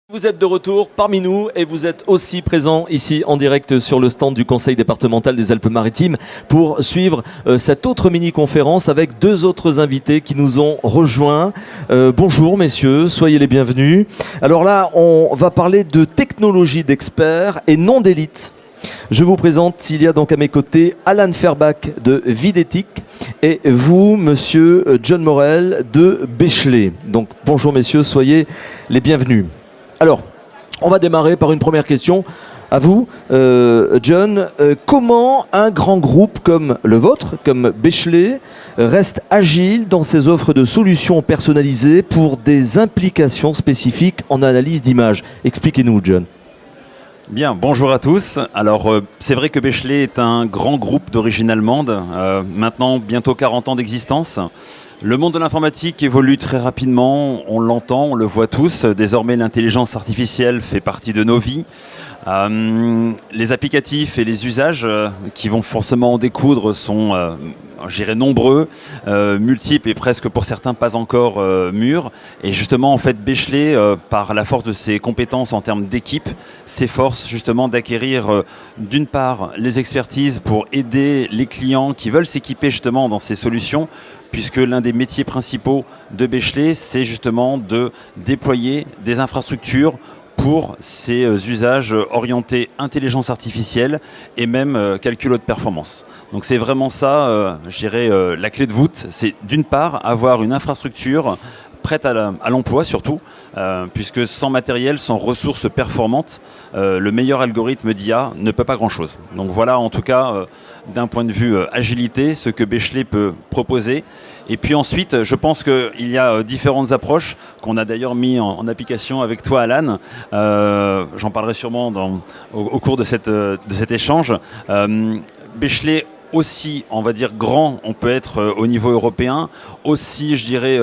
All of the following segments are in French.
Vous êtes de retour parmi nous et vous êtes aussi présent ici en direct sur le stand du Conseil départemental des Alpes-Maritimes pour suivre cette autre mini-conférence avec deux autres invités qui nous ont rejoints. Bonjour messieurs, soyez les bienvenus. Alors là, on va parler de technologie d'experts et non d'élite. Je vous présente, il y a donc à mes côtés Alan Ferbach de Videtic et vous, monsieur John Morel de Bechley. Donc bonjour messieurs, soyez les bienvenus. Alors, on va démarrer par une première question. À vous, John, comment un grand groupe comme le vôtre, comme Bechley, reste agile dans ses offres de solutions personnalisées pour des implications spécifiques en analyse d'image? Expliquez-nous, John. Bien, bonjour à tous. Alors, c'est vrai que Bechley est un grand groupe d'origine allemande, maintenant bientôt 40 ans d'existence. Le monde de l'informatique évolue très rapidement, on l'entend, on le voit tous. Désormais, l'intelligence artificielle fait partie de nos vies. Les applicatifs et les usages qui vont forcément en découdre sont, je dirais, nombreux, multiples et presque pour certains pas encore mûrs. Et justement, en fait, Bechley, par la force de ses compétences en termes d'équipe, s'efforce justement d'acquérir d'une part les expertises pour aider les clients qui veulent s'équiper justement dans ces solutions, puisque l'un des métiers principaux de Bechley, c'est justement de déployer des infrastructures pour ces usages orientés intelligence artificielle et même calcul haute performance. Donc c'est vraiment ça, je dirais, la clé de voûte. C'est d'une part avoir une infrastructure prête à l'emploi surtout, puisque sans matériel, sans ressources performantes, le meilleur algorithme d'IA ne peut pas grand-chose. Donc voilà en tout cas, d'un point de vue agilité, ce que Bechley peut proposer. Et puis ensuite, je pense qu'il y a différentes approches qu'on a d'ailleurs mis en application avec toi, Alan. J'en parlerai sûrement au cours de cet échange. Bechley, aussi, on va dire grand, on peut être au niveau européen, aussi, je dirais,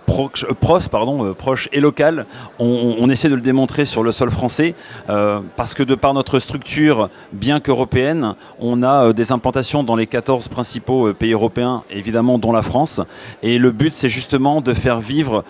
proche et local. On essaie de le démontrer sur le sol français parce que de par notre structure, bien qu'européenne, on a des implantations dans les 14 principaux pays européens, évidemment dont la France. Et le but, c'est justement de faire vivre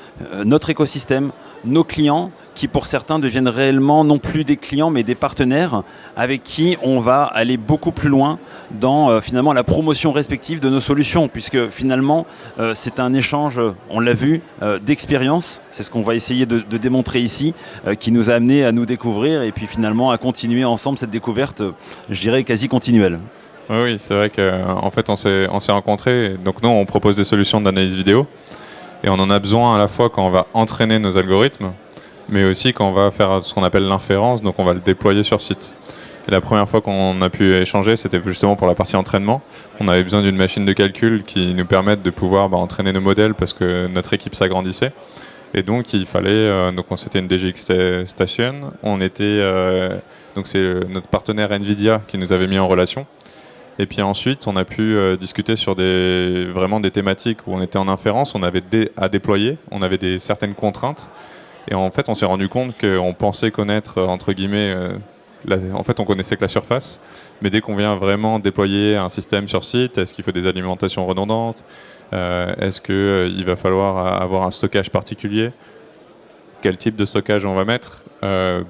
notre écosystème, nos clients, qui pour certains deviennent réellement non plus des clients mais des partenaires avec qui on va aller beaucoup plus loin dans finalement la promotion respective de nos solutions, puisque finalement c'est un échange, on l'a vu, d'expérience. C'est ce qu'on va essayer de démontrer ici, qui nous a amené à nous découvrir et puis finalement à continuer ensemble cette découverte, je dirais, quasi continuelle. Oui, c'est vrai qu'en fait on s'est rencontrés. Donc nous on propose des solutions d'analyse vidéo et on en a besoin à la fois quand on va entraîner nos algorithmes, mais aussi quand on va faire ce qu'on appelle l'inférence, donc on va le déployer sur site. Et la première fois qu'on a pu échanger, c'était justement pour la partie entraînement. On avait besoin d'une machine de calcul qui nous permette de pouvoir entraîner nos modèles parce que notre équipe s'agrandissait. Et donc il fallait, donc c'était une DGX Station. Donc c'est notre partenaire Nvidia qui nous avait mis en relation. Et puis ensuite, on a pu discuter sur vraiment des thématiques où on était en inférence, on avait à déployer, on avait certaines contraintes. Et en fait, on s'est rendu compte qu'on pensait connaître, entre guillemets, en fait, on connaissait que la surface. Mais dès qu'on vient vraiment déployer un système sur site, est-ce qu'il faut des alimentations redondantes? Est-ce qu'il va falloir avoir un stockage particulier? Quel type de stockage on va mettre?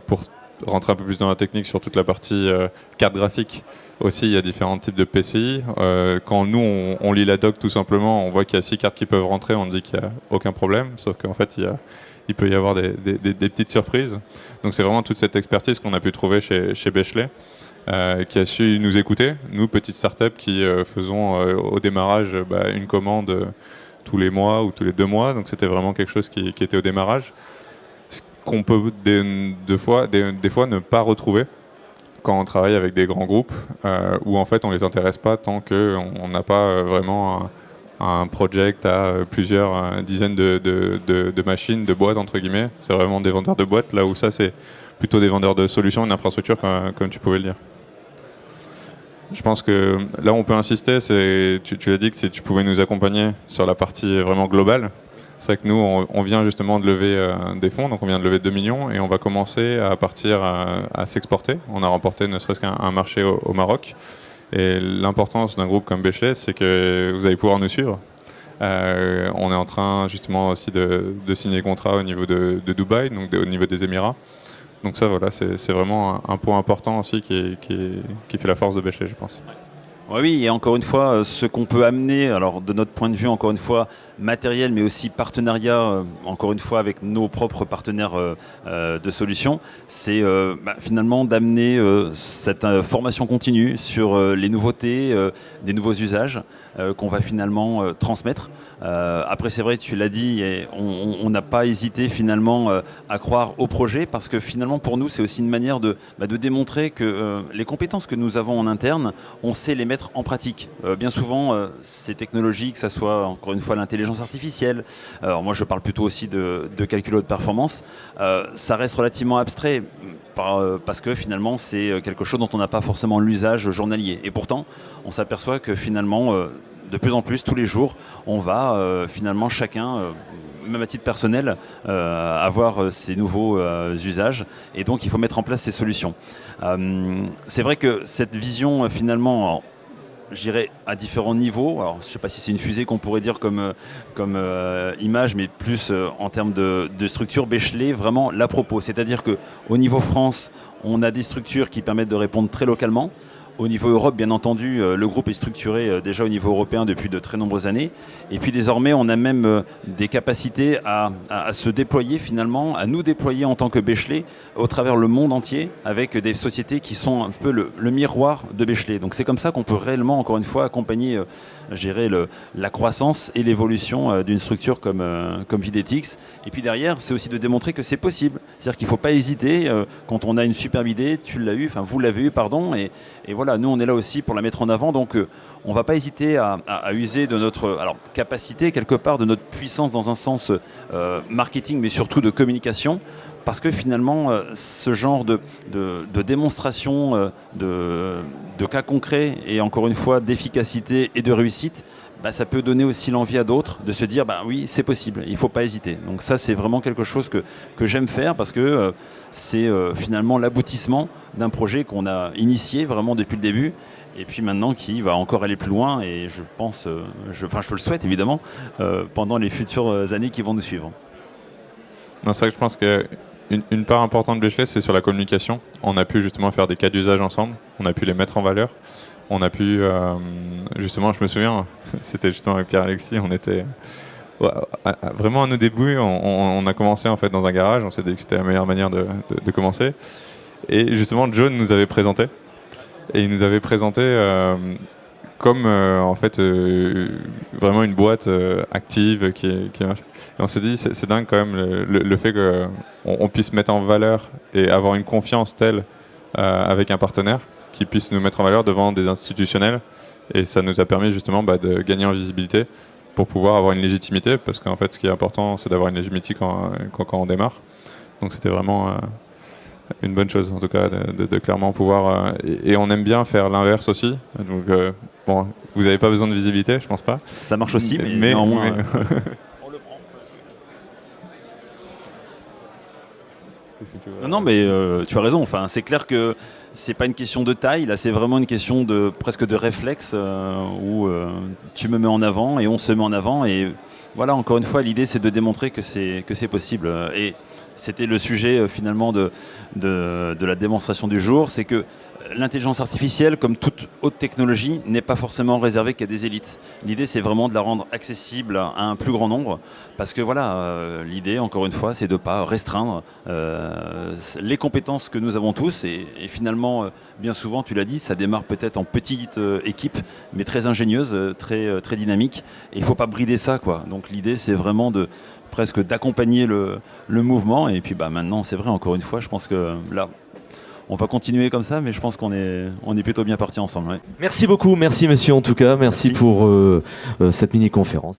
Pour rentrer un peu plus dans la technique sur toute la partie carte graphique, aussi, il y a différents types de PCI. Quand nous, on lit la doc tout simplement, on voit qu'il y a 6 cartes qui peuvent rentrer, on dit qu'il n'y a aucun problème, sauf qu'en fait, il peut y avoir des petites surprises. Donc c'est vraiment toute cette expertise qu'on a pu trouver chez Bechley, qui a su nous écouter, nous, petites startups qui faisons au démarrage une commande tous les mois ou tous les 2 mois. Donc c'était vraiment quelque chose qui était au démarrage. Ce qu'on peut des fois ne pas retrouver quand on travaille avec des grands groupes, où en fait on ne les intéresse pas tant qu'on n'a pas vraiment un project à plusieurs dizaines de machines, de boîtes entre guillemets. C'est vraiment des vendeurs de boîtes, là où ça c'est plutôt des vendeurs de solutions, une infrastructure comme tu pouvais le dire. Je pense que là on peut insister, tu l'as dit que si tu pouvais nous accompagner sur la partie vraiment globale. C'est vrai que nous on vient justement de lever des fonds, donc on vient de lever 2 millions et on va commencer à partir à s'exporter. On a remporté ne serait-ce qu'un marché au Maroc. Et l'importance d'un groupe comme Bechley, c'est que vous allez pouvoir nous suivre. On est en train justement aussi de signer contrat au niveau de Dubaï, donc au niveau des Émirats. Donc ça, voilà, c'est vraiment un point important aussi qui fait la force de Bechley, je pense. Oui, et encore une fois, ce qu'on peut amener, alors de notre point de vue, encore une fois, matériel, mais aussi partenariat, encore une fois, avec nos propres partenaires de solutions, c'est finalement d'amener cette formation continue sur les nouveautés, des nouveaux usages qu'on va finalement transmettre. Après, c'est vrai, tu l'as dit, et on n'a pas hésité finalement à croire au projet, parce que finalement, pour nous, c'est aussi une manière de démontrer que les compétences que nous avons en interne, on sait les mettre en pratique. Bien souvent, ces technologies, que ce soit encore une fois l'intelligence artificielle, alors moi je parle plutôt aussi de calcul haute performance, ça reste relativement abstrait parce que finalement c'est quelque chose dont on n'a pas forcément l'usage journalier. Et pourtant, on s'aperçoit que finalement, de plus en plus, tous les jours, on va finalement chacun... même à titre personnel, avoir ces nouveaux usages. Et donc, il faut mettre en place ces solutions. C'est vrai que cette vision, finalement, je dirais à différents niveaux, alors je ne sais pas si c'est une fusée qu'on pourrait dire comme image, mais plus en termes de structure, Bechley vraiment l'a propos. C'est-à-dire qu'au niveau France, on a des structures qui permettent de répondre très localement. Au niveau Europe, bien entendu, le groupe est structuré déjà au niveau européen depuis de très nombreuses années. Et puis désormais, on a même des capacités à se déployer finalement, à nous déployer en tant que Bechley au travers le monde entier avec des sociétés qui sont un peu le miroir de Bechley. Donc c'est comme ça qu'on peut réellement, encore une fois, accompagner la croissance et l'évolution d'une structure comme Videtix. Et puis derrière, c'est aussi de démontrer que c'est possible. C'est-à-dire qu'il ne faut pas hésiter quand on a une superbe idée, tu l'as eu, enfin vous l'avez eu, pardon, et voilà, nous on est là aussi pour la mettre en avant, donc on ne va pas hésiter à user de notre capacité, quelque part, de notre puissance dans un sens marketing, mais surtout de communication, parce que finalement, ce genre de démonstration de cas concrets et encore une fois d'efficacité et de réussite, ça peut donner aussi l'envie à d'autres de se dire oui, c'est possible, il ne faut pas hésiter. Donc ça, c'est vraiment quelque chose que j'aime faire, parce que c'est finalement l'aboutissement d'un projet qu'on a initié vraiment depuis le début, et puis maintenant qui va encore aller plus loin, et je pense, je le souhaite évidemment, pendant les futures années qui vont nous suivre. Non, c'est vrai que je pense qu'une part importante de Bechley, c'est sur la communication. On a pu justement faire des cas d'usage ensemble, on a pu les mettre en valeur. On a pu, justement, je me souviens, c'était justement avec Pierre-Alexis, on était vraiment à nos débuts, on a commencé en fait dans un garage, on s'est dit que c'était la meilleure manière de commencer. Et justement, John nous avait présenté, et il nous avait présenté comme en fait vraiment une boîte active qui marche. Et on s'est dit, c'est dingue quand même le fait qu'on puisse mettre en valeur et avoir une confiance telle avec un partenaire qui puisse nous mettre en valeur devant des institutionnels, et ça nous a permis justement de gagner en visibilité pour pouvoir avoir une légitimité, parce qu'en fait ce qui est important, c'est d'avoir une légitimité quand on démarre. Donc c'était vraiment une bonne chose en tout cas de clairement pouvoir et on aime bien faire l'inverse aussi, donc bon, vous n'avez pas besoin de visibilité, je pense pas, ça marche aussi, mais néanmoins on le prend. Non, mais tu as raison. Enfin, c'est clair que c'est pas une question de taille. Là, c'est vraiment une question presque de réflexe où tu me mets en avant et on se met en avant. Et voilà, encore une fois, l'idée, c'est de démontrer que c'est possible. Et c'était le sujet finalement de la démonstration du jour. C'est que l'intelligence artificielle, comme toute haute technologie, n'est pas forcément réservée qu'à des élites. L'idée, c'est vraiment de la rendre accessible à un plus grand nombre, parce que voilà, l'idée, encore une fois, c'est de ne pas restreindre les compétences que nous avons tous, et finalement, bien souvent, tu l'as dit, ça démarre peut-être en petite équipe, mais très ingénieuse, très dynamique, et il ne faut pas brider ça, quoi. Donc l'idée, c'est vraiment presque d'accompagner le mouvement, et puis maintenant, c'est vrai, encore une fois, je pense que là, on va continuer comme ça, mais je pense qu'on est plutôt bien partis ensemble. Ouais. Merci beaucoup, merci monsieur en tout cas, merci. Pour cette mini-conférence.